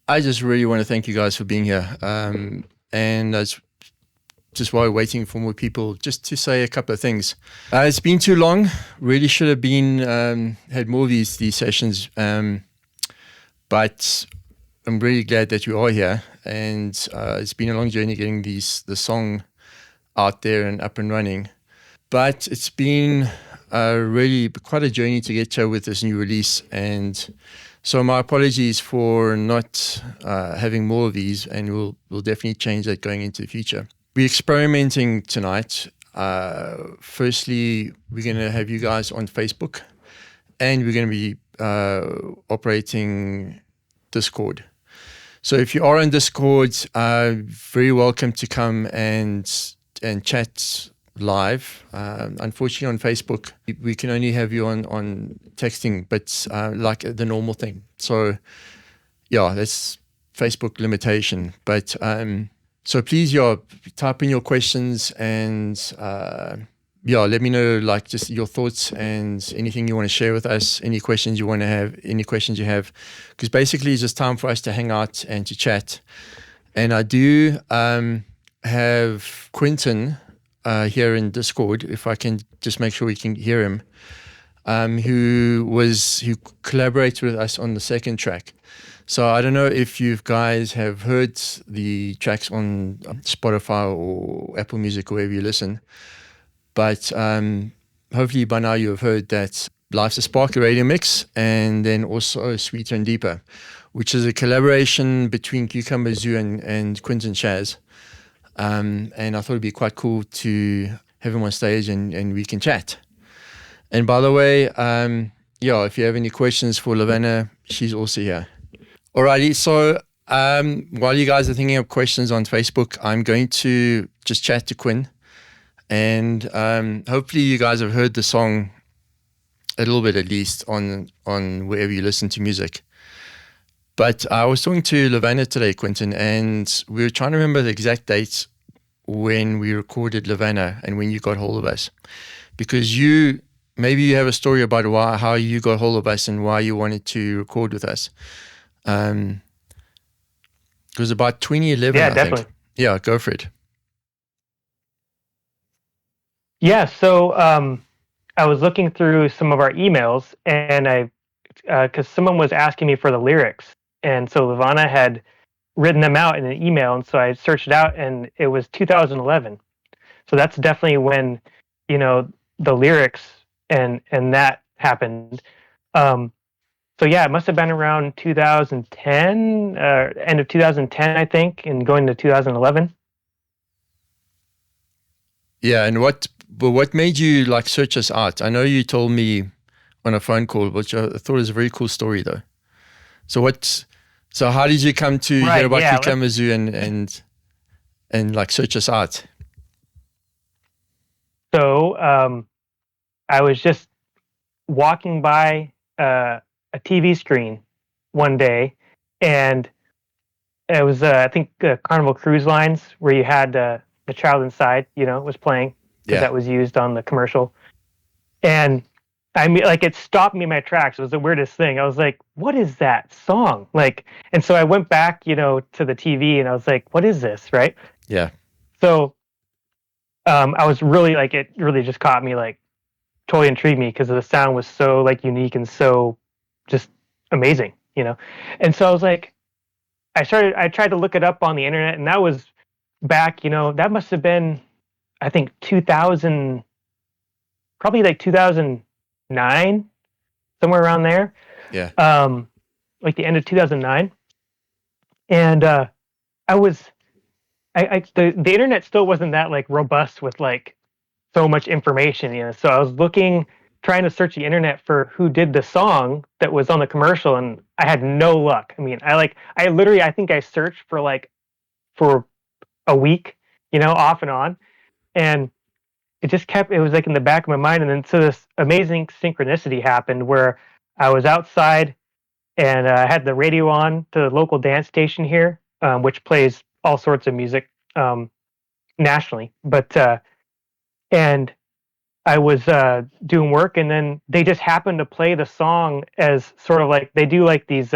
I just really want to thank you guys for being here. And that's just while waiting for more people, just to say a couple of things. It's been too long. Really should have been had more of these sessions. But I'm really glad that you are here. And it's been a long journey getting the song out there and up and running. But it's been really quite a journey to get to with this new release. And so my apologies for not having more of these, and we'll definitely change that going into the future. We're experimenting tonight. Firstly, we're going to have you guys on Facebook, and we're going to be operating Discord. So if you are on Discord, very welcome to come and chat live. Unfortunately, on Facebook, we can only have you on texting, but like the normal thing. So yeah, that's Facebook limitation. But so please, type in your questions and let me know like just your thoughts and anything you want to share with us, any questions you want to have, any questions you have, because basically it's just time for us to hang out and to chat. And I do have Quentin here in Discord, if I can just make sure we can hear him, who collaborated with us on the second track. So I don't know if you guys have heard the tracks on Spotify or Apple Music or wherever you listen, but hopefully by now you have heard that Life's a Spark, a radio mix, and then also Sweeter and Deeper, which is a collaboration between Qkumba Zoo and Quentin Shaz. And I thought it'd be quite cool to have him on stage and we can chat. And by the way, if you have any questions for Lavanna, she's also here. Alrighty, so while you guys are thinking of questions on Facebook, I'm going to just chat to Quinn. And hopefully you guys have heard the song a little bit at least on wherever you listen to music. But I was talking to Lavanna today, Quentin, and we were trying to remember the exact dates when we recorded Lavanna and when you got hold of us. Because maybe you have a story about how you got hold of us and why you wanted to record with us. It was about 2011, yeah, I definitely. think. Yeah, go for it. Yeah, so I was looking through some of our emails, and because someone was asking me for the lyrics, and so Lavanna had written them out in an email, and so I searched it out, and it was 2011. So that's definitely when, the lyrics and that happened. So yeah, it must have been around 2010, end of 2010, I think, and going to 2011. Yeah, and what made you like search us out? I know you told me on a phone call, which I thought was a very cool story though. So how did you come to hear about Qkumba Zoo and like search us out? So I was just walking by a TV screen one day, and it was I think Carnival Cruise Lines, where you had the child inside, was playing, because that was used on the commercial. And I mean, like, it stopped me in my tracks. It was the weirdest thing. I was like, what is that song? Like, and so I went back, to the TV, and I was like, what is this? Right. Yeah. So I was really like, it really just caught me, like, totally intrigued me, because the sound was so like unique and so just amazing, And so I was like, I tried to look it up on the internet, and that was back, that must have been, I think, 2000, probably like 2009, somewhere around there. Yeah. Like the end of 2009. And the internet still wasn't that like robust with like so much information, So I was trying to search the internet for who did the song that was on the commercial, and I had no luck. I mean, I think I searched for a week, off and on, and it was like in the back of my mind. And then so this amazing synchronicity happened where I was outside, and I had the radio on to the local dance station here, which plays all sorts of music nationally. And I was doing work, and then they just happened to play the song as sort of like they do like these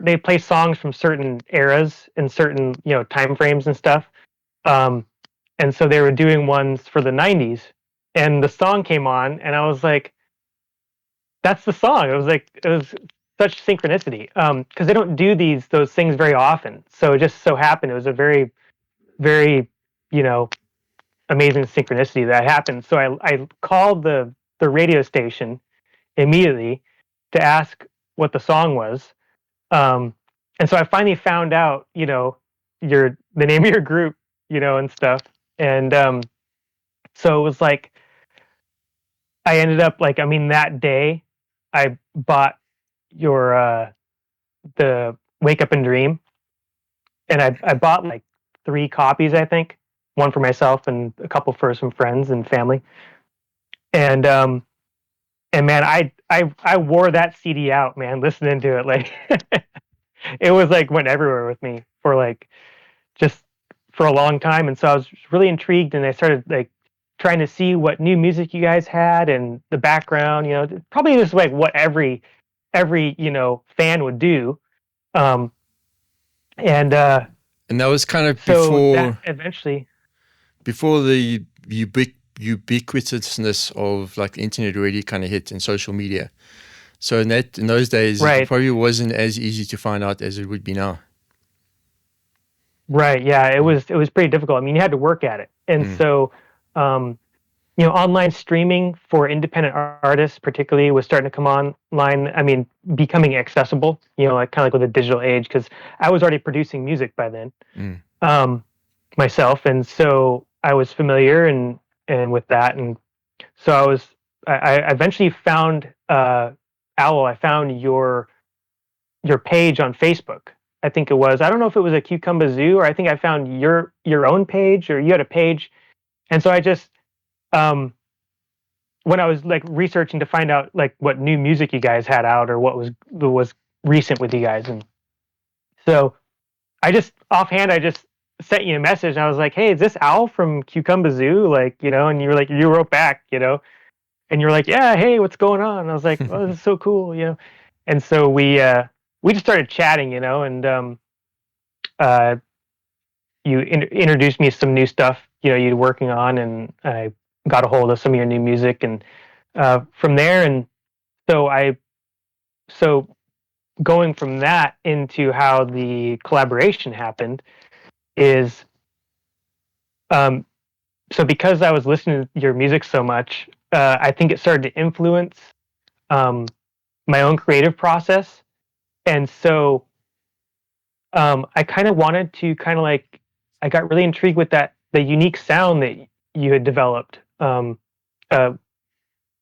they play songs from certain eras and certain time frames and stuff. Um, and so they were doing ones for the '90s, and the song came on, and I was like, "That's the song." It was such synchronicity because they don't do those things very often. So it just so happened it was a very very you know amazing synchronicity that happened. So I called the radio station immediately to ask what the song was. Um, and so I finally found out, the name of your group, and stuff. And so it was like I ended up like I mean that day I bought your the Wake Up and Dream, and I bought like 3 copies, I think, one for myself and a couple for some friends and family. And and man, I wore that CD out, man, listening to it. Like it was like went everywhere with me for like just for a long time. And so I was really intrigued, and I started like trying to see what new music you guys had and the background, probably just like what every fan would do. Um and And that was kind of so that eventually. before the ubiquitousness of like the internet already kind of hit and social media. So in those days, it Right. probably wasn't as easy to find out as it would be now. Right. Yeah, it was pretty difficult. I mean, you had to work at it. And so um online streaming for independent artists particularly was starting to come online. I mean, becoming accessible, like kind of like with the digital age, because I was already producing music by then, um, myself. And so I was familiar and with that. And so I eventually found Owl. I found your page on Facebook. I think it was. I don't know if it was a Qkumba Zoo, or I think I found your own page, or you had a page. And so I just um when I was like researching to find out like what new music you guys had out, or what was recent with you guys. And so I just sent you a message, and I was like, "Hey, is this Al from Qkumba Zoo?" Like, and you were like, you wrote back, and you're like, "Yeah, hey, what's going on?" And I was like, "Oh, this is so cool." And so we just started chatting, and uh you introduced me to some new stuff, you're working on, and I got a hold of some of your new music, and from there. And so so going from that into how the collaboration happened is, um, so because I was listening to your music so much, I think it started to influence um, my own creative process. And so I kind of wanted to I got really intrigued with the unique sound that you had developed. Uh,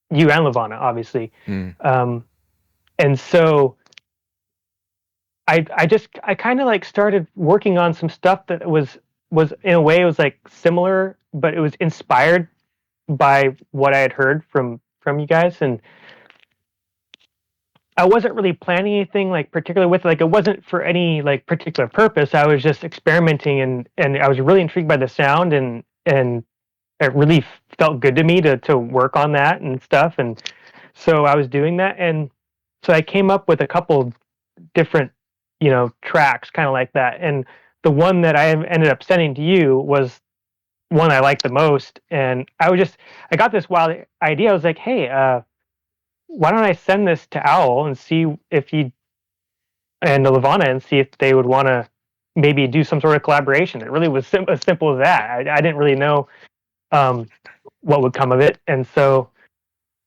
you and Lavana, obviously. Um, and so I kind of like started working on some stuff that was in a way it was like similar, but it was inspired by what I had heard from you guys. And I wasn't really planning anything like particular with, like, it wasn't for any like particular purpose. I was just experimenting, and I was really intrigued by the sound, and it really felt good to me to work on that and stuff. And so I was doing that, and so I came up with a couple different tracks kind of like that. And the one that I ended up sending to you was one I liked the most. And I got this wild idea. I was like, hey, why don't I send this to Owl and see if he and Lavana, and see if they would want to maybe do some sort of collaboration. It really was as simple as that. I didn't really know um, what would come of it. And so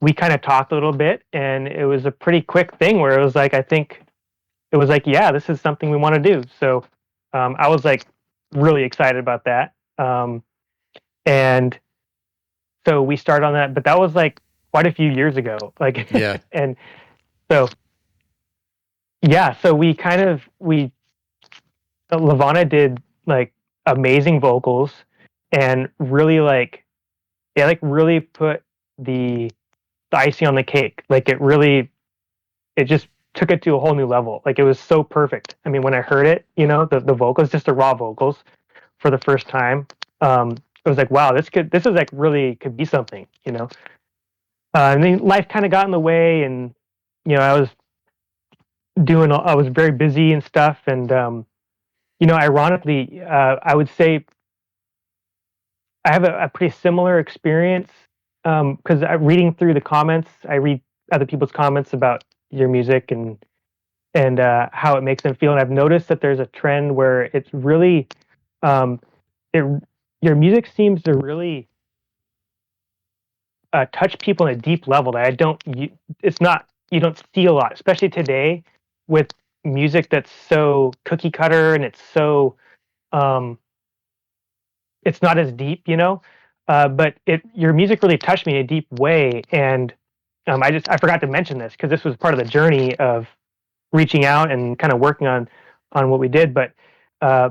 we kind of talked a little bit, and it was a pretty quick thing where it was like, I think it was like, yeah, this is something we want to do. So I was like really excited about that. And so we started on that, but that was like quite a few years ago. Like, Yeah. and so, yeah, so Lavana did like amazing vocals, and really like, yeah, like really put the icing on the cake. Like it just took it to a whole new level. Like it was so perfect. I mean, when I heard it, the vocals, just the raw vocals for the first time, it was like, wow, this is like really could be something. And then life kind of got in the way, and I was I was very busy and stuff. And, ironically, I would say I have a pretty similar experience because reading through the comments, I read other people's comments about your music and how it makes them feel. And I've noticed that there's a trend where it's really, um, it your music seems to really touch people in a deep level that it's not you don't see a lot, especially today with music that's so cookie cutter and um, it's not as deep, but your music really touched me in a deep way, and I forgot to mention this because this was part of the journey of reaching out and kind of working on what we did. But uh,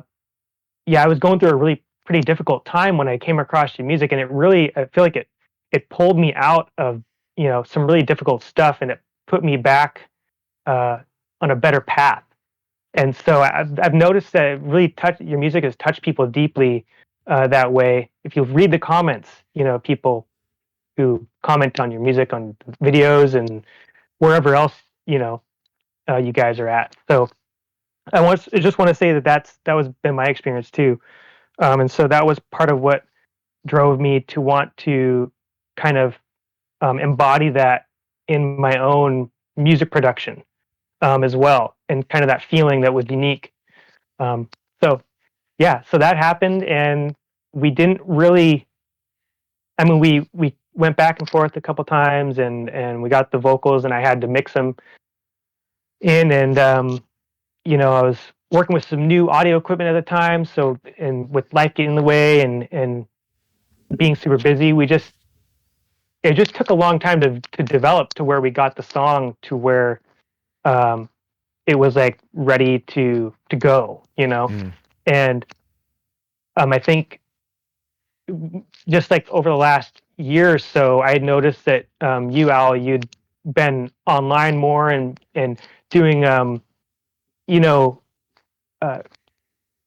yeah, I was going through a really pretty difficult time when I came across your music, and I feel like it pulled me out of some really difficult stuff, and it put me back uh, on a better path. And so I've noticed that your music has touched people deeply that way. If you read the comments, people who comment on your music on videos and wherever else you know you guys are at. So I just want to say that was been my experience too. And so that was part of what drove me to want to kind of embody that in my own music production as well, and kind of that feeling that was unique. Um, so yeah, so that happened, and we didn't really. I mean, we went back and forth a couple times, and we got the vocals, and I had to mix them in, and I was working with some new audio equipment at the time, so and with life getting in the way and being super busy, it just took a long time to develop to where we got the song to where um, it was like ready to go, Mm. and I think just like over the last year or so, I had noticed that you'd been online more and doing you know uh,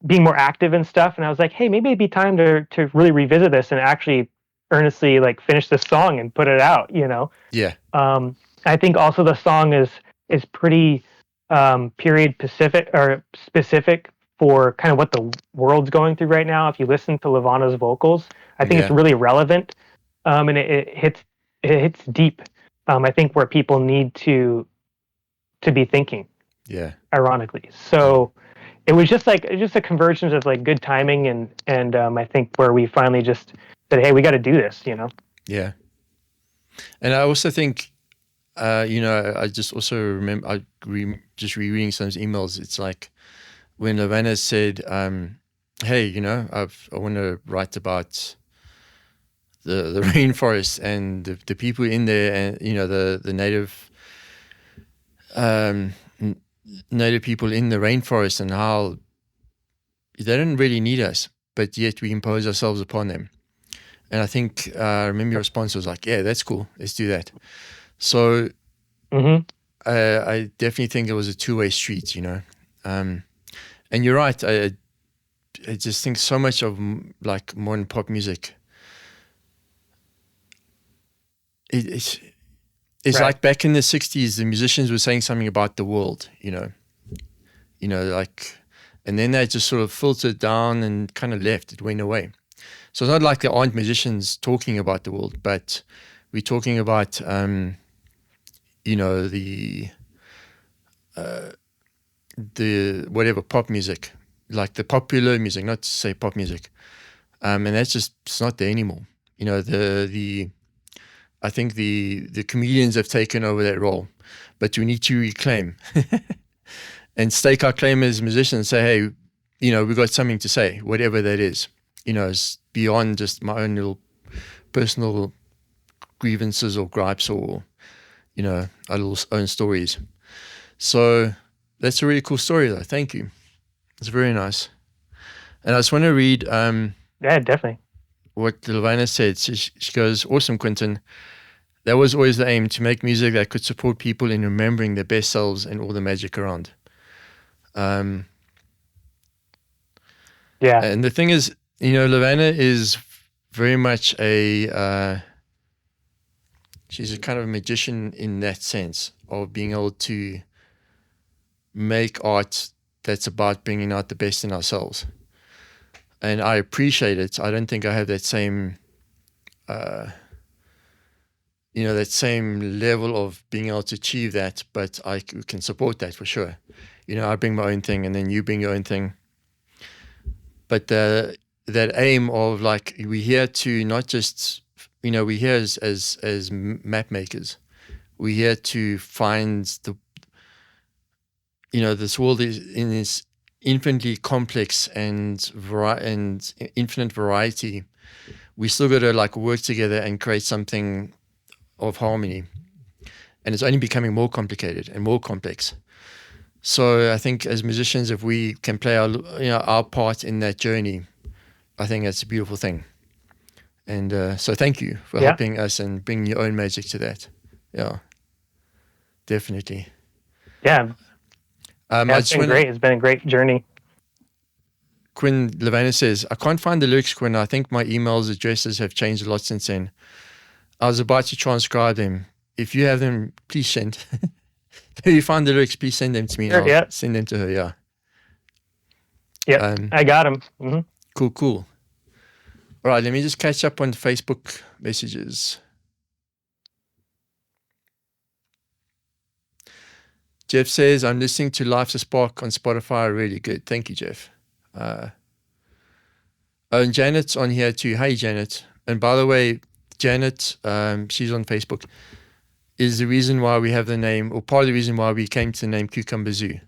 being more active and stuff, and I was like, hey, maybe it'd be time to really revisit this and actually earnestly like finish this song and put it out. Yeah. Um, I think also the song is pretty period specific or specific for kind of what the world's going through right now. If you listen to Lavana's vocals, I think it's Yeah. really relevant, and it hits deep. I think where people need to be thinking, Yeah. ironically. Yeah. So it was just a convergence of like good timing and I think where we finally just said, hey, we got to do this. Yeah. And I also think, I just also remember, just rereading some emails. It's like when Lavana said, hey, I want to write about the rainforest and the people in there, and, the um, n- native people in the rainforest, and how they don't really need us, but yet we impose ourselves upon them. And I think, I remember your response was like, yeah, that's cool. Let's do that. So Mm-hmm. I definitely think it was a two-way street. Um, and you're right. I just think so much of like modern pop music, it, it's, it's Right. like back in the 60s, the musicians were saying something about the world. Like, and then they just sort of filtered down and kind of left. It went away. So it's not like there aren't musicians talking about the world, but we're talking about, the whatever pop music, like the popular music, not to say pop music, and that's just it's not there anymore. The I think the comedians have taken over that role, but we need to reclaim and stake our claim as musicians and say, hey, we've got something to say, whatever that is. It's beyond just my own little personal grievances or gripes or our little own stories. So that's a really cool story, though. Thank you. It's very nice. And I just want to read Yeah, definitely. what Levina said. She goes, awesome, Quentin. That was always the aim, to make music that could support people in remembering their best selves and all the magic around. Um, Yeah. and the thing is, Levana is very much she's a kind of a magician in that sense of being able to make art that's about bringing out the best in ourselves. And I appreciate it. I don't think I have that same, that same level of being able to achieve that, but I can support that for sure. I bring my own thing and then you bring your own thing. But that aim of like, we're here to not just, we're here as map makers. We're here to find this world is in this infinitely complex and infinite variety. We still got to like work together and create something of harmony. And it's only becoming more complicated and more complex. So I think as musicians, if we can play our part in that journey, I think that's a beautiful thing. And so thank you for helping us and bringing your own magic to that. Yeah, definitely. Yeah. It's been great. It's been a great journey. Quinn Levana says, I can't find the lyrics, Quinn. I think my emails addresses have changed a lot since then. I was about to transcribe them. If you have them, please send. If you find the lyrics, please send them to me. Sure, I'll send them to her, yeah. Yeah, I got them. Mm-hmm. Cool. All right, let me just catch up on Facebook messages. Jeff says, I'm listening to Life's a Spark on Spotify. Really good. Thank you, Jeff. And Janet's on here too. Hey, Janet. And by the way, Janet, she's on Facebook, is the reason why we have the name, or part of the reason why we came to the name Qkumba Zoo.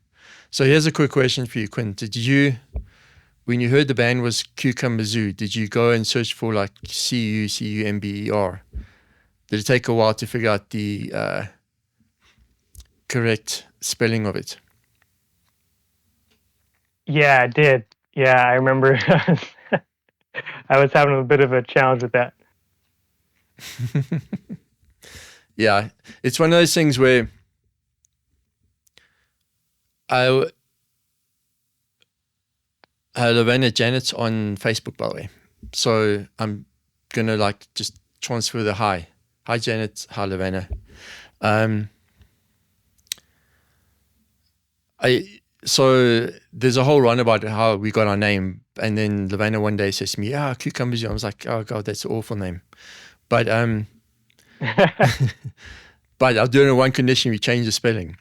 So here's a quick question for you, Quinn. Did you, when you heard the band was Qkumba Zoo, did you go and search for like Cumber? Did it take a while to figure out the correct spelling of it? Yeah, I did. Yeah, I remember I was having a bit of a challenge with that. Yeah, it's one of those things where Lavana Janet's on Facebook, by the way. So I'm going to like just transfer the hi. Hi, Janet. Hi, Lavana. So there's a whole run about how we got our name. And then Lavana one day says to me, Qkumba Zoo. I was like, oh God, that's an awful name. But but I'll do it on one condition: we change the spelling.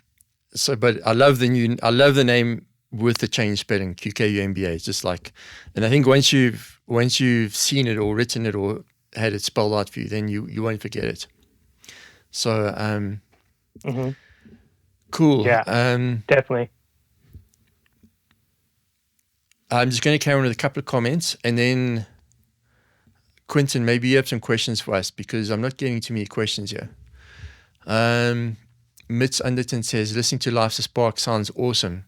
So, but I love the name with the change spelling, Qkumba. It's just like, and I think once you've seen it or written it or had it spelled out for you, then you won't forget it. So, mm-hmm. Cool. Yeah, definitely. I'm just going to carry on with a couple of comments, and then Quentin, maybe you have some questions for us because I'm not getting too many questions here. Mitz Underton says, listening to Life's a Spark sounds awesome.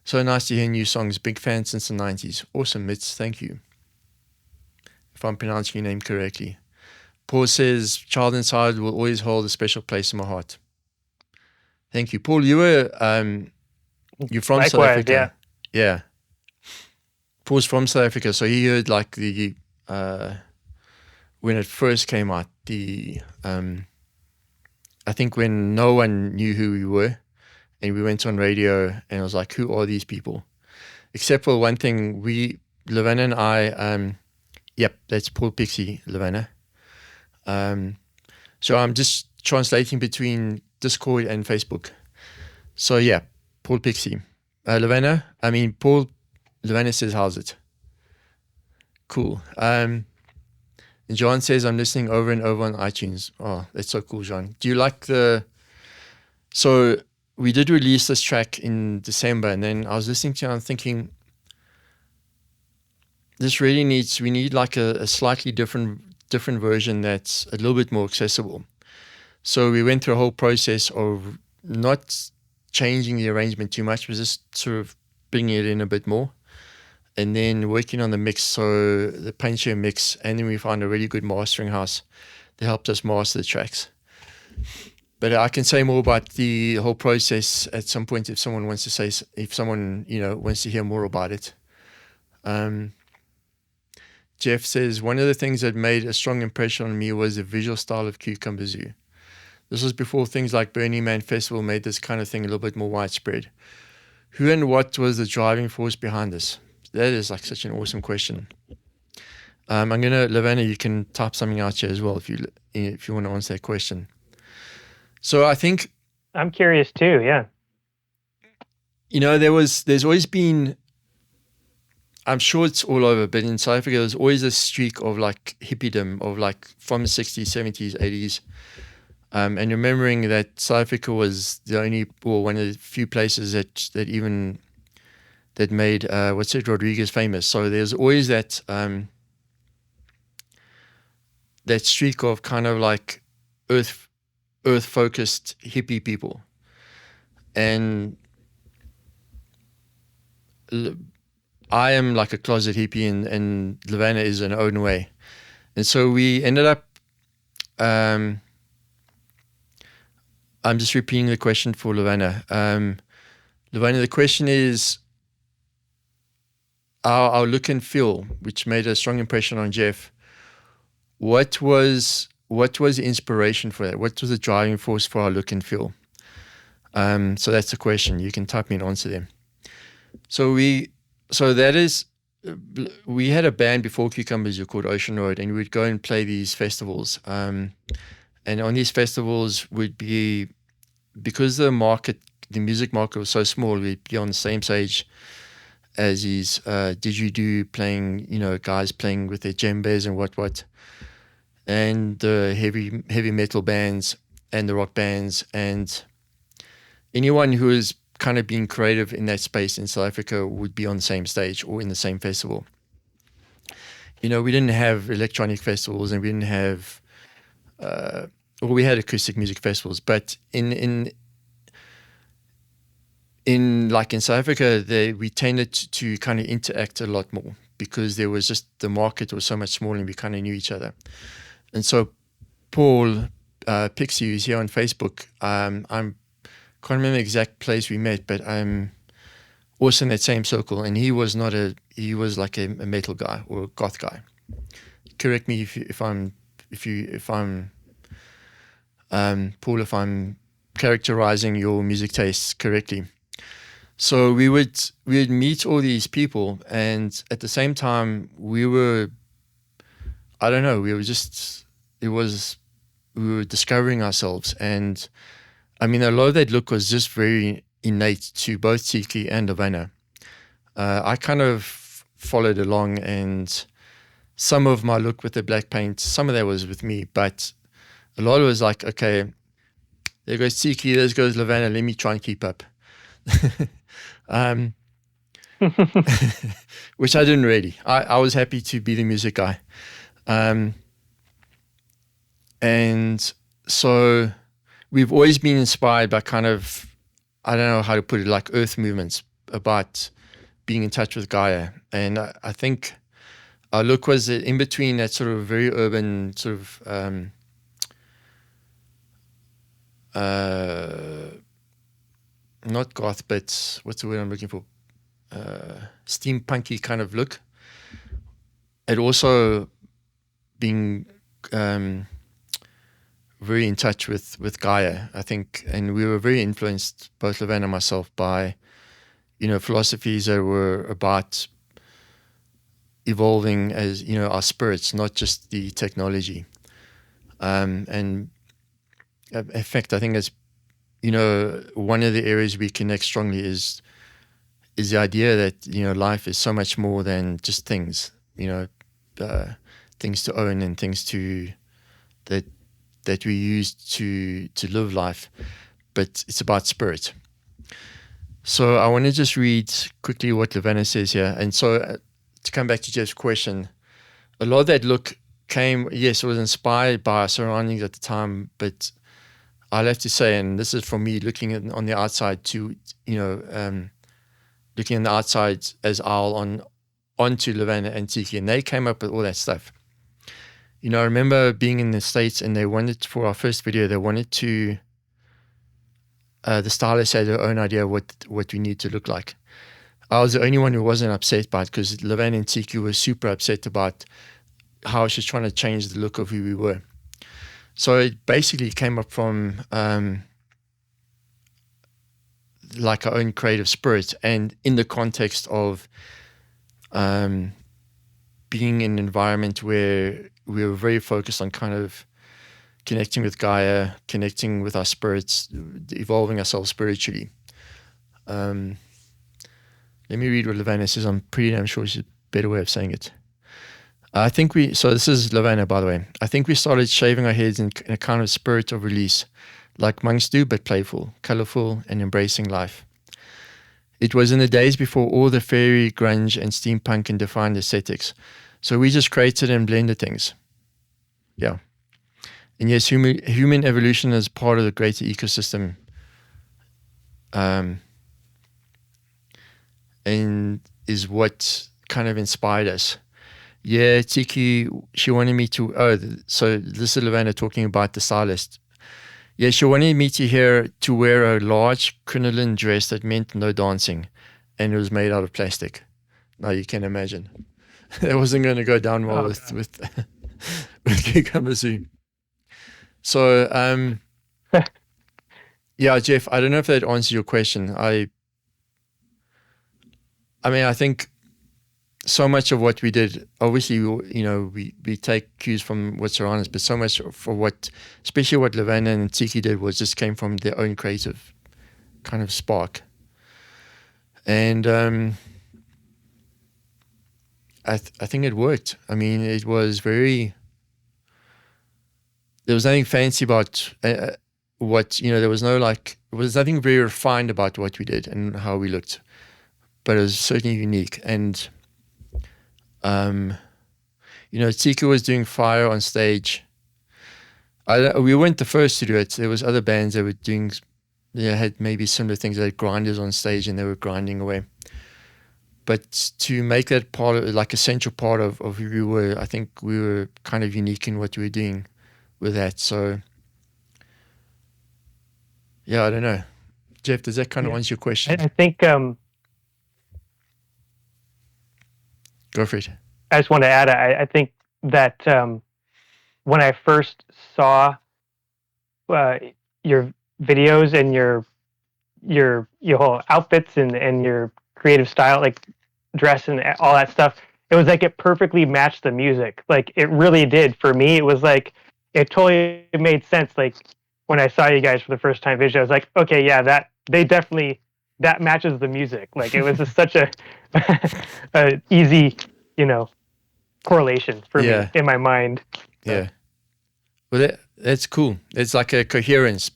So nice to hear new songs. Big fan since the 90s. Awesome, Mitz. Thank you. If I'm pronouncing your name correctly. Paul says, Child Inside will always hold a special place in my heart. Thank you. Paul, you're from Likewise, South Africa. Yeah. Paul's from South Africa, so he heard like the when it first came out, I think when no one knew who we were, and we went on radio, and I was like, who are these people? Except for one thing, Lavana and I, yep, that's Paul Pixie, Lavana. So I'm just translating between Discord and Facebook. So yeah, Paul Pixie. Lavana says, how's it? Cool. And John says, I'm listening over and over on iTunes. Oh, that's so cool, John. Do you like so we did release this track in December, and then I was listening to it and I'm thinking, we need like a slightly different version that's a little bit more accessible. So we went through a whole process of not changing the arrangement too much, but just sort of bringing it in a bit more. And then working on the mix, so the Paintshare mix, and then we found a really good mastering house that helped us master the tracks. But I can say more about the whole process at some point if someone wants to hear more about it. Jeff says, one of the things that made a strong impression on me was the visual style of Qkumba Zoo. This was before things like Burning Man Festival made this kind of thing a little bit more widespread. Who and what was the driving force behind this? That is like such an awesome question. I'm gonna, Lavana, you can type something out here as well if you want to answer that question. So I think, I'm curious too. Yeah. there's always been, I'm sure it's all over, but in South Africa, there's always a streak of like hippiedom of like from the 60s, 70s, 80s. And remembering that South Africa was the only, or one of the few places that even, that made, what's it, Rodriguez famous. So there's always that, that streak of kind of like earth focused hippie people. And I am like a closet hippie, and Lavana is in her own way. And so we ended up, I'm just repeating the question for Lavana. Lavana, the question is, our look and feel, which made a strong impression on Jeff. What was the inspiration for that? What was the driving force for our look and feel? So that's the question. You can type me an answer there. So that is, we had a band before Qkumba Zoo called Ocean Road, and we'd go and play these festivals. And on these festivals would be, because the music market was so small, we'd be on the same stage as these didgeridoo playing, guys playing with their djembes and what, and the heavy metal bands and the rock bands, and anyone who is kind of being creative in that space in South Africa would be on the same stage or in the same festival. We didn't have electronic festivals, and we didn't have, we had acoustic music festivals, but in South Africa, we tended to kind of interact a lot more, because there was just, the market was so much smaller, and we kind of knew each other. And so Paul Pixie, who's here on Facebook, can't remember the exact place we met, but I'm also in that same circle, and he was like a metal guy or a goth guy. Correct me if I'm Paul, if I'm characterizing your music tastes correctly. So we would meet all these people, and at the same time we were discovering ourselves. And I mean, a lot of that look was just very innate to both Tiki and Lavana. I kind of followed along, and some of my look with the black paint, some of that was with me, but a lot of it was like, okay, there goes Tiki, there goes Lavana, let me try and keep up. Which I didn't really. I was happy to be the music guy. And so we've always been inspired by kind of, I don't know how to put it, like earth movements, about being in touch with Gaia. And I think our look was in between that sort of very urban sort of not goth, but what's the word I'm looking for? Steampunky kind of look. It also being very in touch with Gaia, I think, and we were very influenced, both Lavana and myself, by philosophies that were about evolving as our spirits, not just the technology. And in fact, I think as one of the areas we connect strongly is the idea that life is so much more than just things, things to own and things that we use to live life, but it's about spirit. So I want to just read quickly what Lavana says here. And so to come back to Jeff's question, a lot of that look came, yes, it was inspired by our surroundings at the time, but I'll have to say, and this is from me looking on the outside to, looking on the outside as Owl onto Lavana and Tiki, and they came up with all that stuff. I remember being in the States, and they wanted, for our first video, they wanted to, the stylists had their own idea what we need to look like. I was the only one who wasn't upset by it, because Lavana and Tiki were super upset about how she was trying to change the look of who we were. So it basically came up from like our own creative spirit, and in the context of being in an environment where we were very focused on kind of connecting with Gaia, connecting with our spirits, evolving ourselves spiritually. Let me read what Lavana says. I'm pretty damn sure she's a better way of saying it. So this is Lavana, by the way. I think we started shaving our heads in a kind of spirit of release, like monks do, but playful, colorful, and embracing life. It was in the days before all the fairy, grunge, and steampunk and defined aesthetics. So we just created and blended things. Yeah. And yes, human evolution is part of the greater ecosystem. And is what kind of inspired us. Yeah, Tiki, she wanted me to, so this is Lavana talking about the stylist. Yeah, she wanted me to wear a large crinoline dress that meant no dancing, and it was made out of plastic. Now you can imagine. It wasn't going to go down well with Qkumba Zoo. So, yeah, Jeff, I don't know if that answers your question. I mean, I think so much of what we did, obviously, we take cues from what's around us, but so much for especially what Lavana and Tiki did just came from their own creative kind of spark. And I think it worked. I mean, it was there was nothing fancy about there was nothing very refined about what we did and how we looked, but it was certainly unique. And Tika was doing fire on stage. We weren't the first to do it. There was other bands that were doing, had maybe similar things. They had grinders on stage and they were grinding away. But to make that part of, like, a central part of who we were, I think we were kind of unique in what we were doing with that. So, yeah, I don't know. Jeff, does that kind of answer your question? I think go for it. I just want to add, I think that when I first saw your videos and your whole outfits and your creative style, like dress and all that stuff, it was like it perfectly matched the music. Like, it really did. For me, it was like it totally made sense. Like, when I saw you guys for the first time visually, I was like, okay, yeah, that matches the music. Like, it was just such a easy, correlation for me in my mind. So. Yeah. Well, that's cool. It's like a coherence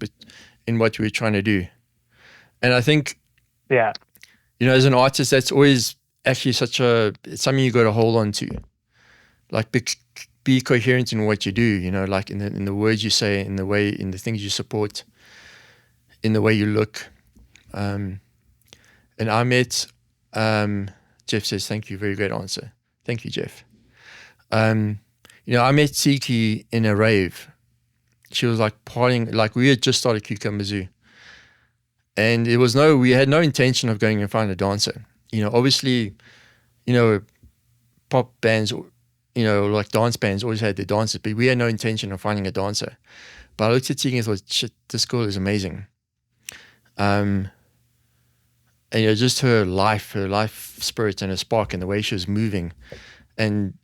in what we're trying to do. And I think, as an artist, that's always actually it's something you got to hold on to. Like, be coherent in what you do, like in the words you say, in the things you support, in the way you look. And I met, Jeff says, thank you, very great answer. Thank you, Jeff. I met Tiki in a rave. She was like partying, like we had just started Qkumba Zoo. And we had no intention of going and find a dancer. Obviously, pop bands, like dance bands always had their dancers, but we had no intention of finding a dancer. But I looked at Tiki and thought, shit, this girl is amazing. And just her life spirit and her spark and the way she was moving. And,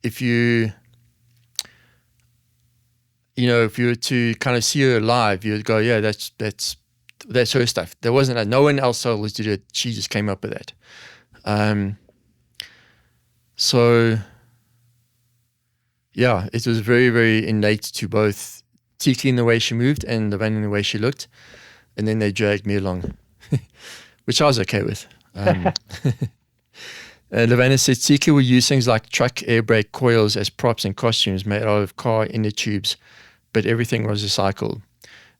if you were to kind of see her live, you would go, yeah, that's her stuff. There wasn't no one else told us to do it. She just came up with that. So, yeah, it was very, very innate to both Tiki in the way she moved and Lavana in the way she looked. And then they dragged me along, which I was okay with. Lavana said Tiki would use things like truck air brake coils as props and costumes made out of car inner tubes, but everything was recycled.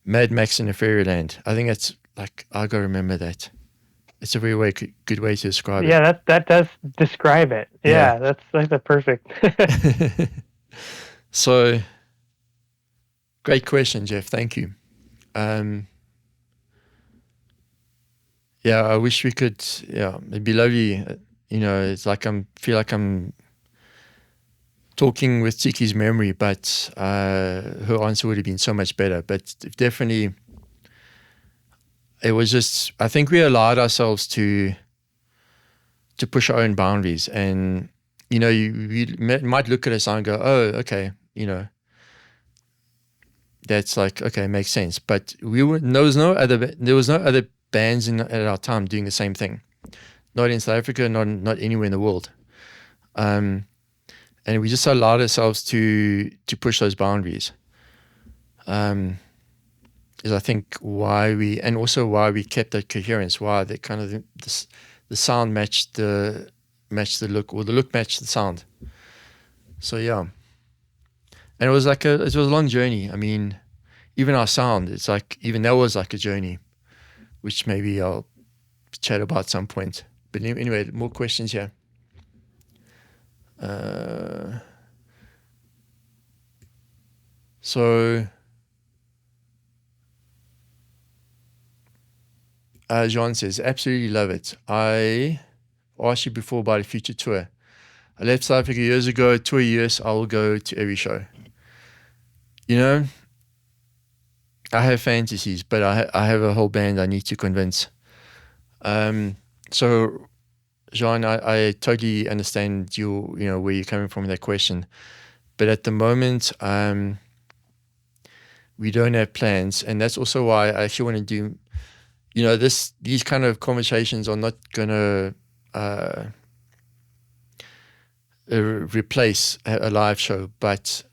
Mad Max in a fairyland. I think that's like, I gotta remember that. It's a very good way to describe it. Yeah, that does describe it. Yeah, that's a perfect. So, great question, Jeff. Thank you. I wish we could. Yeah, it'd be lovely. It's like feel like I'm talking with Tiki's memory, but her answer would have been so much better. But definitely, it was just, I think we allowed ourselves to push our own boundaries. And, you might look at a song and go, oh, okay, that's like, okay, makes sense. But there was no other bands at our time doing the same thing. Not in South Africa, not anywhere in the world. And we just allowed ourselves to push those boundaries. Is I think why we kept that coherence, why the kind of the sound matched the look, or the look matched the sound. So yeah. And it was a long journey. I mean, even our sound, it's like, even that was like a journey, which maybe I'll chat about at some point. But anyway, more questions here. So Jean says, absolutely love it. I asked you before about a future tour. I left South Africa years ago, tour US, I will go to every show. I have fantasies, but I have a whole band I need to convince. So Jean, I totally understand where you're coming from with that question. But at the moment, we don't have plans. And that's also why I actually want to do, these kind of conversations are not going to replace a live show, but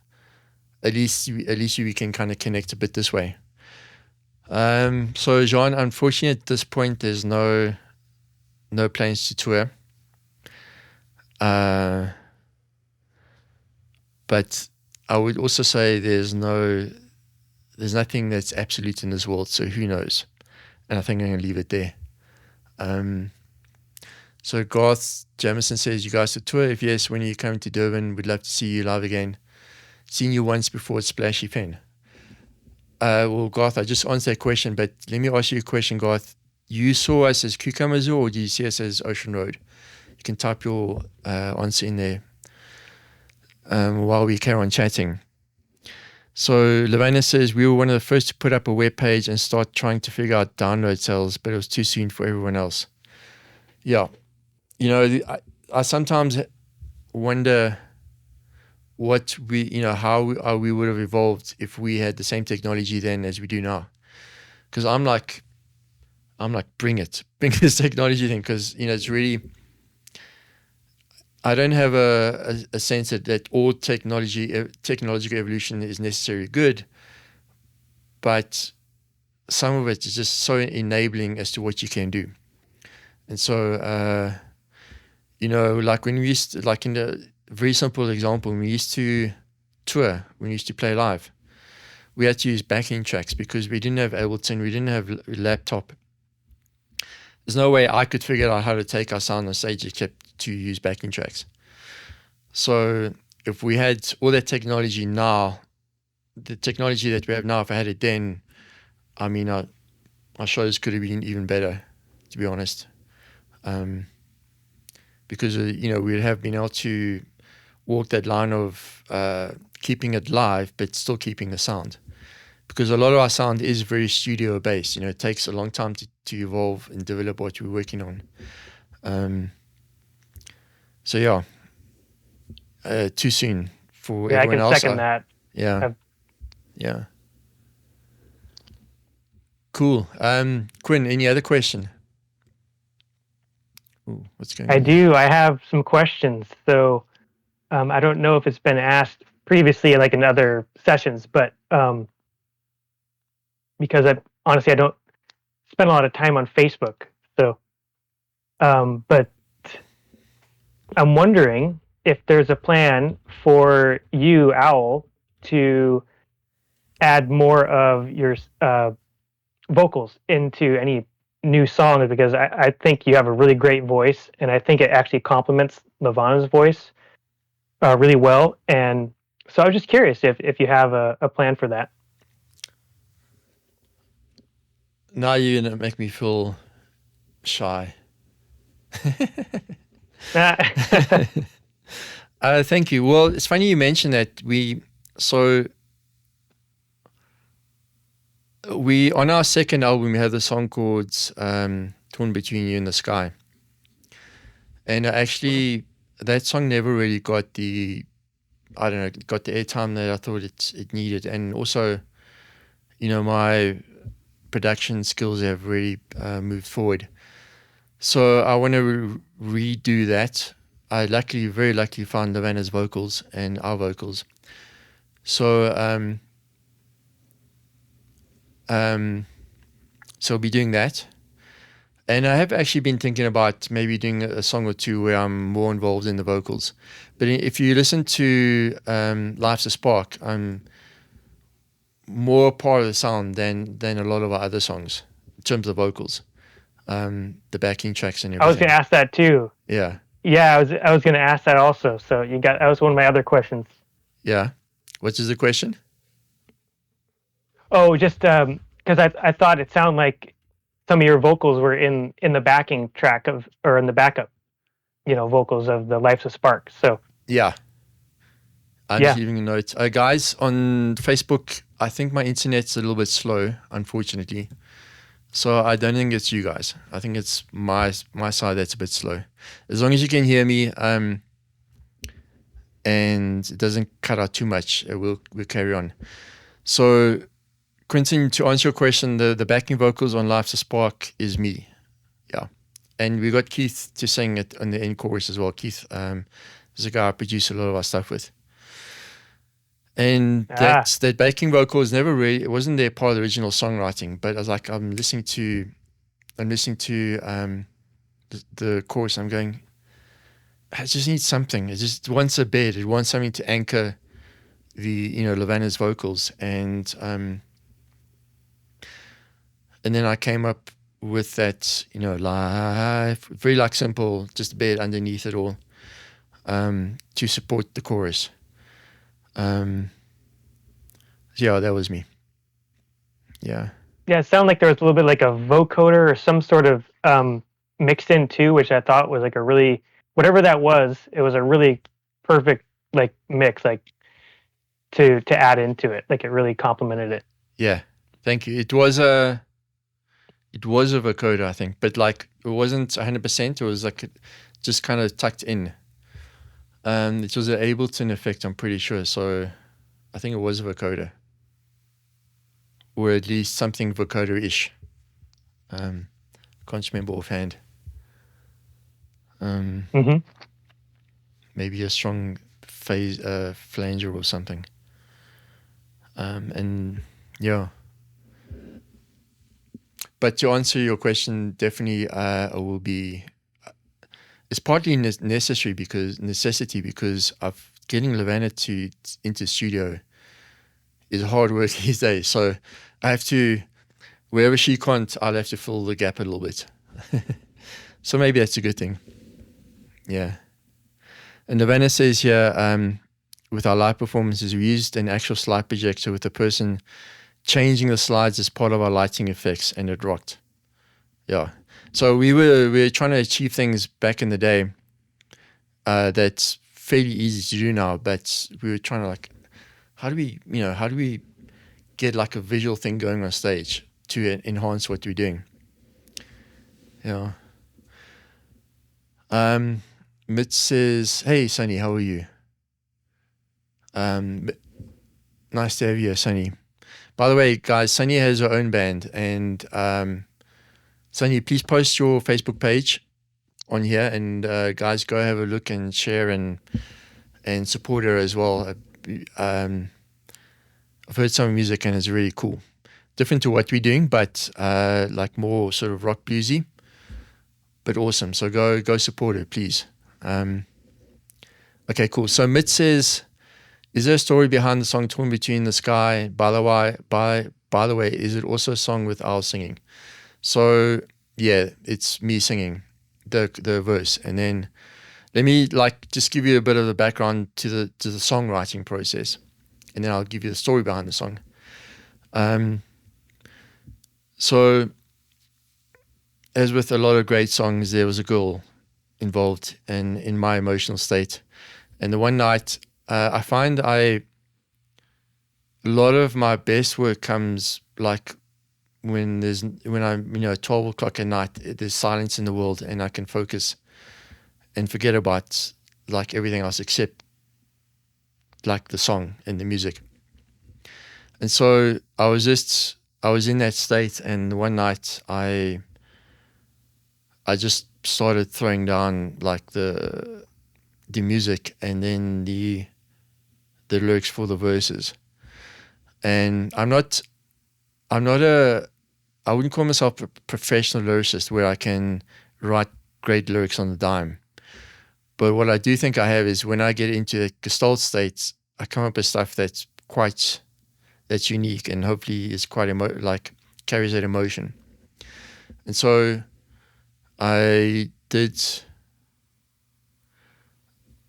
at least we can kind of connect a bit this way. So Jean, unfortunately at this point there's no plans to tour. But I would also say there's nothing that's absolute in this world, so who knows? And I think I'm going to leave it there. So Garth Jamison says, you guys to tour? If yes, when are you coming to Durban? We'd love to see you live again. Seen you once before at Splashy Fen. Well, Garth, I just answered that question, but let me ask you a question, Garth. You saw us as Qkumba Zoo, or did you see us as Ocean Road? You can type your answer in there while we carry on chatting. So Lavana says, we were one of the first to put up a web page and start trying to figure out download sales, but it was too soon for everyone else. Yeah. I sometimes wonder how we would have evolved if we had the same technology then as we do now. Because I'm like, bring this technology thing, because it's really, I don't have a sense that all technological evolution is necessarily good, but some of it is just so enabling as to what you can do. And so, like when we used to, like in the very simple example, when we used to tour, when we used to play live, we had to use backing tracks because we didn't have Ableton, we didn't have laptop. There's no way I could figure out how to take our sound on stage except to use backing tracks. So if we had all that technology now, the technology that we have now, if I had it then, I mean, our shows could have been even better, to be honest. Because, we'd have been able to walk that line of keeping it live, but still keeping the sound. Because a lot of our sound is very studio based. It takes a long time to evolve and develop what we're working on. So yeah, too soon for everyone else. I can second that. Yeah. Cool. Quinn, any other question? Ooh, what's going on? I do. I have some questions. So I don't know if it's been asked previously, like in other sessions, but because I don't spend a lot of time on Facebook. So, but I'm wondering if there's a plan for you, Owl, to add more of your vocals into any new songs, because I think you have a really great voice, and I think it actually complements Lavana's voice really well. And so I was just curious if you have a plan for that. Now you're going to make me feel shy. Thank you. Well, it's funny you mentioned that. We on our second album we have the song called "Torn Between You and the Sky," and actually that song never really got the I don't know got the airtime that I thought it needed, and also my production skills have really moved forward. So I want to redo that. I very luckily found Lavanna's vocals and our vocals. So so I'll be doing that. And I have actually been thinking about maybe doing a song or two where I'm more involved in the vocals. But if you listen to Life's a Spark, I'm more part of the sound than a lot of our other songs in terms of vocals, the backing tracks and I was going to everything. ask that too. Yeah, Yeah, I was going to ask that also. So that was one of my other questions. yeah. What is the question? Oh, just because I thought it sounded like some of your vocals were in the backing track of or in the backup, vocals of the Life's a Spark. So Yeah, I'm just yeah, leaving a note. Guys, on Facebook, I think my internet's a little bit slow, unfortunately. So I don't think it's you guys. I think it's my side that's a bit slow. As long as you can hear me, and it doesn't cut out too much, we'll carry on. So Quentin, to answer your question, the backing vocals on Life's a Spark is me. Yeah. And we got Keith to sing it on the end chorus as well. Keith is a guy I produce a lot of our stuff with. And that backing vocal was never really, it wasn't there part of the original songwriting, but I was like, I'm listening to the chorus. I'm going, I just need something. It just wants a bed. It wants something to anchor the, Lavanna's vocals. And then I came up with that, life, very like simple, just a bed underneath it all, to support the chorus. Yeah, that was me. Yeah. Yeah, it sounded like there was a little bit like a vocoder or some sort of mixed in too, which I thought was like a really whatever that was. It was a really perfect like mix, like to add into it. Like it really complemented it. Yeah. Thank you. It was a vocoder, I think, but like it wasn't 100%. It was like just kind of tucked in. It was an Ableton effect, I'm pretty sure. So I think it was a vocoder, or at least something vocoder-ish. Can't remember offhand. Mm-hmm. Maybe a strong flanger or something. And yeah. But to answer your question, definitely it will be. It's partly necessity because getting Lavanna into studio is hard work these days. So I have to, wherever she can't, I'll have to fill the gap a little bit. So maybe that's a good thing. Yeah. And Lavanna says here, with our live performances, we used an actual slide projector with a person changing the slides as part of our lighting effects, and it rocked. Yeah. So we were trying to achieve things back in the day that's fairly easy to do now, but we were trying to like, how do we get like a visual thing going on stage to enhance what we're doing? Yeah. Mitch says, "Hey Sonny, how are you? Nice to have you, Sonny. By the way, guys, Sonny has her own band, and Sonny, please post your Facebook page on here, and guys, go have a look and share and support her as well. I've heard some music and it's really cool, different to what we're doing, but like more sort of rock bluesy, but awesome. So go support her, please. Okay, cool. So Mitch says, is there a story behind the song "Torn Between the Sky"? By the way, is it also a song with Al singing? So yeah, it's me singing the verse, and then let me like just give you a bit of the background to the songwriting process, and then I'll give you the story behind the song. So as with a lot of great songs, there was a girl involved in my emotional state, and the one night I find a lot of my best work comes like when I'm 12 o'clock at night, there's silence in the world, and I can focus and forget about like everything else except like the song and the music. And so I was in that state, and one night I just started throwing down like the music and then the lyrics for the verses. And I'm not a I wouldn't call myself a professional lyricist where I can write great lyrics on the dime. But what I do think I have is when I get into the gestalt states, I come up with stuff that's unique and hopefully is quite like carries that emotion. And so I did.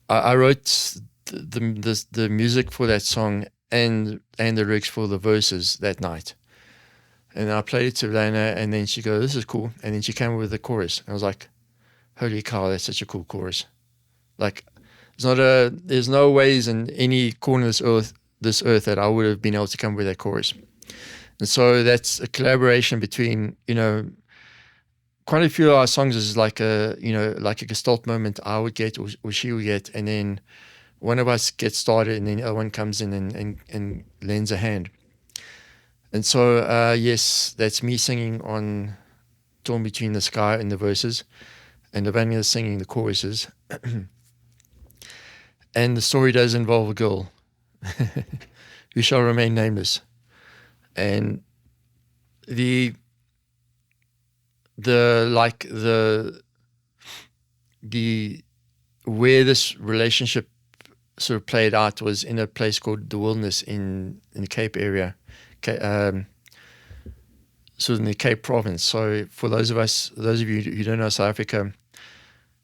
I wrote the music for that song and the lyrics for the verses that night. And I played it to Lena, and then she goes, "This is cool." And then she came up with the chorus. And I was like, "Holy cow, that's such a cool chorus!" Like, there's no ways in any corner of this earth that I would have been able to come up with that chorus. And so that's a collaboration between, quite a few of our songs is like like a gestalt moment I would get or she would get, and then one of us gets started, and then the other one comes in and lends a hand. And so, yes, that's me singing on Torn Between the Sky and the verses, and Lavanya singing the choruses. And the story does involve a girl who shall remain nameless. And the where this relationship sort of played out was in a place called the Wilderness in the Cape area, sort of in the Cape province. So for those of you who don't know South Africa,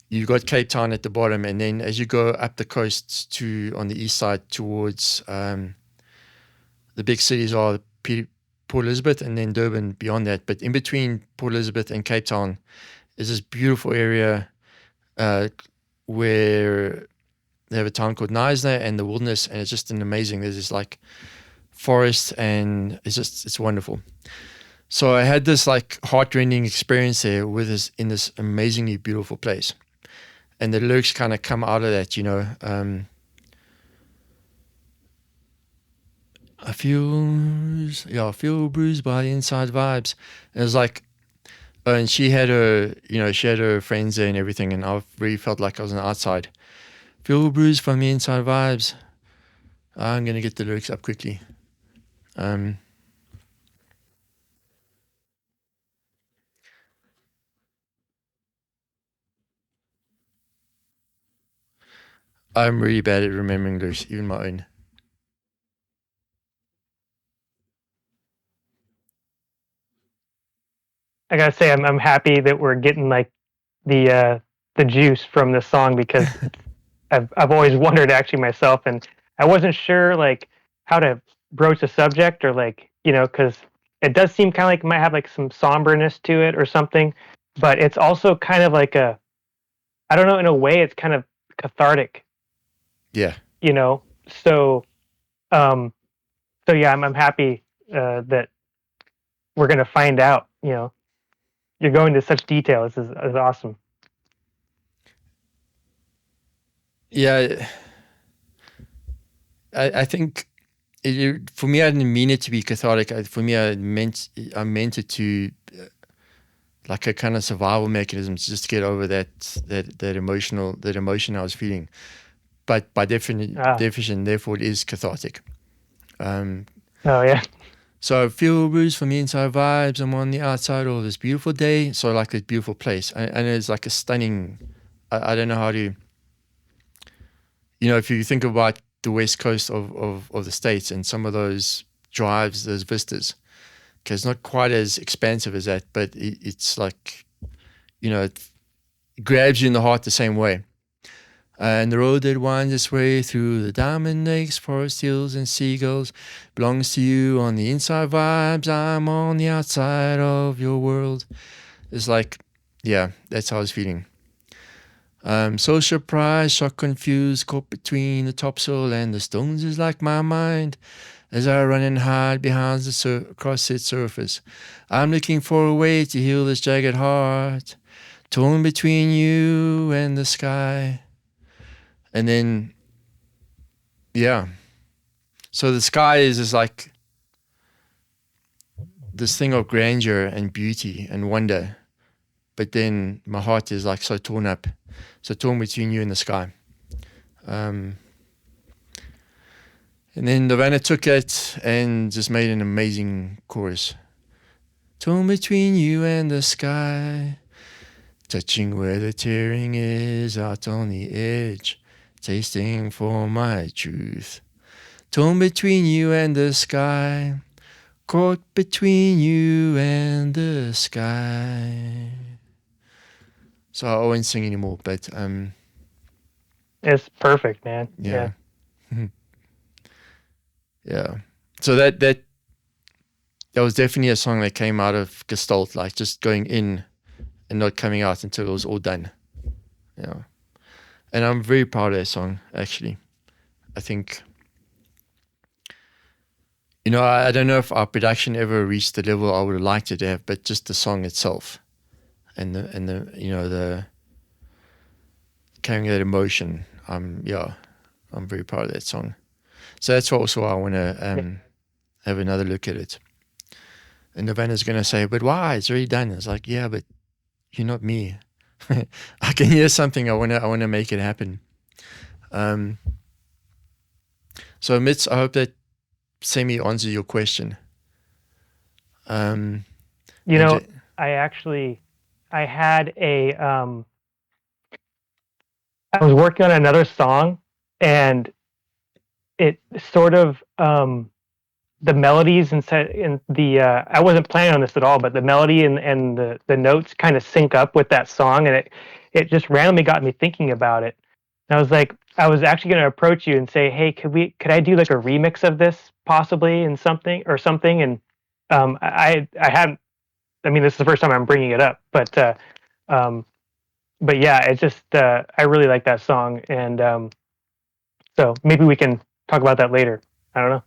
you've got Cape Town at the bottom, and then as you go up the coasts on the east side towards the big cities are Port Elizabeth and then Durban beyond that. But in between Port Elizabeth and Cape Town is this beautiful area where they have a town called Knysna and the Wilderness, and it's just an amazing. There's this like forest, and it's wonderful. So I had this like heartrending experience there in this amazingly beautiful place, and the lyrics kind of come out of that, I feel bruised by the inside vibes. And it was like, and she had her friends there and everything, and I really felt like I was on the outside. Feel bruised from the inside vibes. I'm gonna get the lyrics up quickly. I'm really bad at remembering lyrics, even my own. I gotta say, I'm happy that we're getting like the juice from this song because I've always wondered actually myself, and I wasn't sure like how to broach the subject or like because it does seem kind of like it might have like some somberness to it or something, but it's also kind of like I don't know, in a way it's kind of cathartic, Yeah. you know. So um so yeah, I'm happy that we're gonna find out. You're going to such detail. This is awesome. Yeah, I think for me, I didn't mean it to be cathartic. For me, I meant it to like a kind of survival mechanism just to get over that emotion I was feeling. But by definition, therefore, it is cathartic. Oh yeah. So I feel bruised from the inside vibes. I'm on the outside of this beautiful day. So like this beautiful place, and it's like a stunning. I don't know how to. If you think about the west coast of the States and some of those drives, those vistas, okay, it's not quite as expansive as that, but it's like, it grabs you in the heart the same way. And the road that winds its way through the diamond lakes, forest hills, and seagulls belongs to you on the inside vibes. I'm on the outside of your world. It's like, yeah, that's how I was feeling. So surprised, shocked, confused, caught between the topsoil and the stones is like my mind. as I run and hide behind the cross-set surface. I'm looking for a way to heal this jagged heart, torn between you and the sky. And then, yeah. So the sky is like this thing of grandeur and beauty and wonder. But then my heart is like so torn up, so torn between you and the sky. And then Nirvana took it and just made an amazing chorus. Torn between you and the sky, touching where the tearing is, out on the edge, tasting for my truth. Torn between you and the sky, caught between you and the sky. So I won't sing anymore, but It's perfect, man. yeah. Yeah. So that was definitely a song that came out of Gestalt, like just going in and not coming out until it was all done. Yeah. And I'm very proud of that song, actually. I think, I don't know if our production ever reached the level I would have liked it to have, but just the song itself and the carrying that emotion. I'm very proud of that song. So that's also why I want to have another look at it. And Nirvana's going to say, but why? It's already done. It's like, yeah, but you're not me. I can hear something. I want to make it happen. So Mitz, I hope that semi answers your question. I had I was working on another song, and it sort of the melodies and the I wasn't planning on this at all, but the melody and the notes kind of sync up with that song, and it just randomly got me thinking about it. And I was like, I was actually going to approach you and say, hey, could I do like a remix of this possibly and something? And I hadn't. I mean, this is the first time I'm bringing it up, but yeah, it's just I really like that song, and so maybe we can talk about that later. I don't know.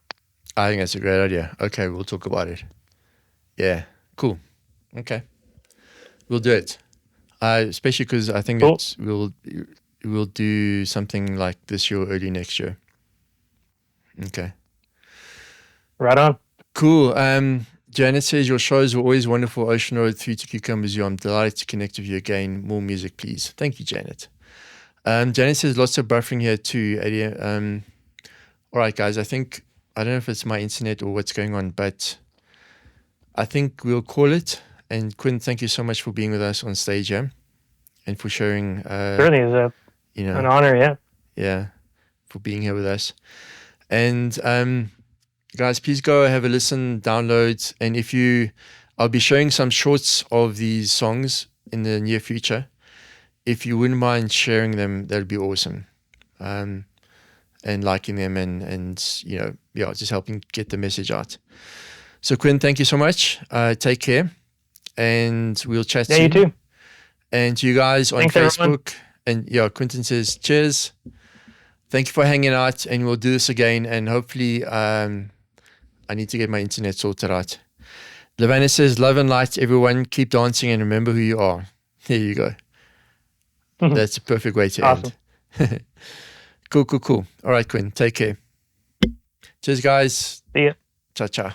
I think that's a great idea. Okay, we'll talk about it. Yeah, cool. Okay, we'll do it. Especially because I think Cool. we'll do something like this year or early next year. Okay. Right on. Cool. Janet says, your shows were always wonderful. Ocean Road through to Qkumba Zoo. I'm delighted to connect with you again. More music, please. Thank you, Janet. Janet says, lots of buffering here too. All right, guys. I don't know if it's my internet or what's going on, but I think we'll call it. And Quinn, thank you so much for being with us on stage here and for sharing. Certainly is an honor, yeah. Yeah, for being here with us. And guys, please go have a listen, download, and I'll be showing some shorts of these songs in the near future. If you wouldn't mind sharing them, that'd be awesome. And liking them and just helping get the message out. So Quinn, thank you so much. Take care, and we'll chat soon. Yeah, you too. And to you guys on Thanks, Facebook. everyone. And Quentin says, cheers. Thank you for hanging out, and we'll do this again. And hopefully, I need to get my internet sorted out. Lavana says, love and light, everyone. Keep dancing and remember who you are. There you go. That's a perfect way to end. Cool. All right, Quinn. Take care. Cheers, guys. See ya. Ciao.